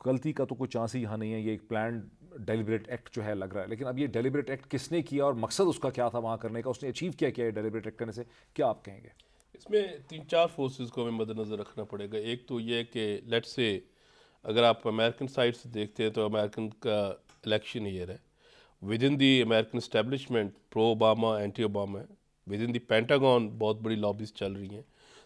गलती का तो कोई चांस ही यहाँ नहीं है, ये एक प्लान डेलिब्रेट एक्ट जो है लग रहा है। लेकिन अब ये डेलिब्रेट एक्ट किसने किया और मकसद उसका क्या था वहाँ करने का, उसने अचीव क्या किया है डेलिब्रेट एक्ट करने से, क्या आप कहेंगे? इसमें तीन चार फोर्सेस को हमें मद्देनज़र रखना पड़ेगा। एक तो ये कि लेट्स से अगर आप अमेरिकन साइड से देखते हैं तो अमेरिकन का इलेक्शन ईयर है, with in the American establishment pro Obama anti Obama है, विद इन दी पेंटागन बहुत बड़ी लॉबीज चल रही हैं।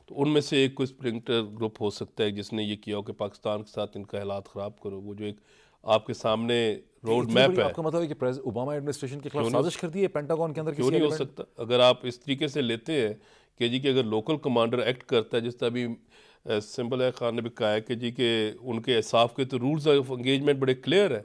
तो उनमें से एक कोई स्प्रिंटर ग्रुप हो सकता है जिसने ये किया हो कि पाकिस्तान के साथ इनका हालात ख़राब करो। वो जो एक आपके सामने रोड मैप है, आपका मतलब है कि ओबामा एडमिनिस्ट्रेशन के खिलाफ साजिश कर दी है पेंटागन के अंदर? क्यों नहीं हो सकता? अगर आप इस तरीके से लेते हैं कि जी कि अगर लोकल कमांडर एक्ट करता है, जिस तरह अभी सिंबल है खान ने भी कहा है कि जी के उनके साफ के तो रूल्स ऑफ एंगेजमेंट बड़े क्लियर है।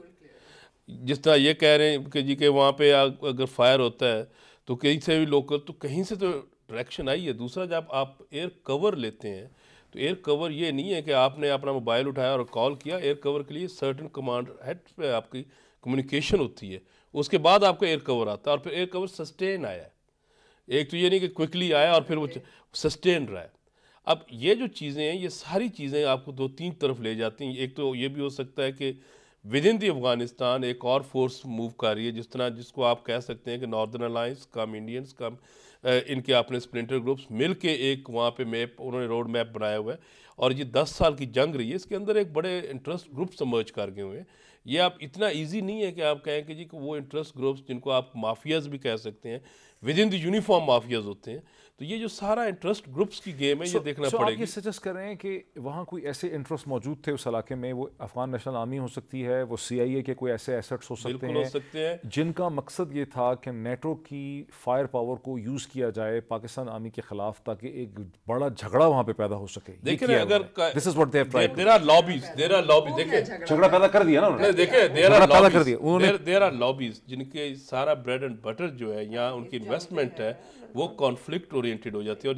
जिस तरह ये कह रहे हैं कि जी के वहाँ पे अगर फायर होता है तो कहीं से भी लोकल, तो कहीं से तो डायरेक्शन आई है। दूसरा, जब आप एयर कवर लेते हैं तो एयर कवर ये नहीं है कि आपने अपना मोबाइल उठाया और कॉल किया। एयर कवर के लिए सर्टन कमांड हेड पे आपकी कम्युनिकेशन होती है, उसके बाद आपका एयर कवर आता है और फिर एयर कवर सस्टेन आया है। एक तो ये नहीं कि क्विकली आया और फिर वो सस्टेन रहा है। अब ये जो चीज़ें हैं, ये सारी चीज़ें आपको दो तीन तरफ ले जाती हैं। एक तो ये भी हो सकता है कि विद इन दी अफगानिस्तान एक और फोर्स मूव कर रही है, जिस तरह जिसको आप कह सकते हैं कि नॉर्दर्न अलायंस कम इंडियंस कम इनके अपने स्प्लिंटर ग्रुप्स मिल के एक वहाँ पे मैप, उन्होंने रोड मैप बनाया हुआ है। और ये 10 साल की जंग रही है, इसके अंदर एक बड़े इंटरेस्ट ग्रुप समर्ज कर गए हुए हैं। ये आप इतना इजी नहीं है कि आप कहें कि जी कि वो इंटरेस्ट ग्रुप्स जिनको आप माफियाज भी कह सकते हैं, with in the uniform mafias होते हैं। तो ये जो सारा इंटरेस्ट ग्रुप्स की गेम है, ये देखना पड़ेगा। आप ये सजेस्ट कर रहे हैं कि वहाँ कोई ऐसे इंटरेस्ट मौजूद थे उस इलाके में, वो अफगान नेशनल आर्मी हो सकती है, वो CIA के कोई ऐसे एसेट्स हो सकते हैं जिनका मकसद ये था कि नेटो की फायर पावर को यूज़ किया जाए पाकिस्तान आर्मी के खिलाफ, ताकि एक बड़ा झगड़ा वहाँ पे पैदा हो सके। देखिए अगर this is what they have tried. There are lobbies, देखिए झगड़ा पैदा कर दिया ना उन्होंने। देखिए देयर आर लॉबीज जिनके सारा ब्रेड एंड बटर जो है यहाँ उनकी इन्वेस्टमेंट है वो कॉन्फ्लिक्ट ओरिएंटेड हो जाती है। और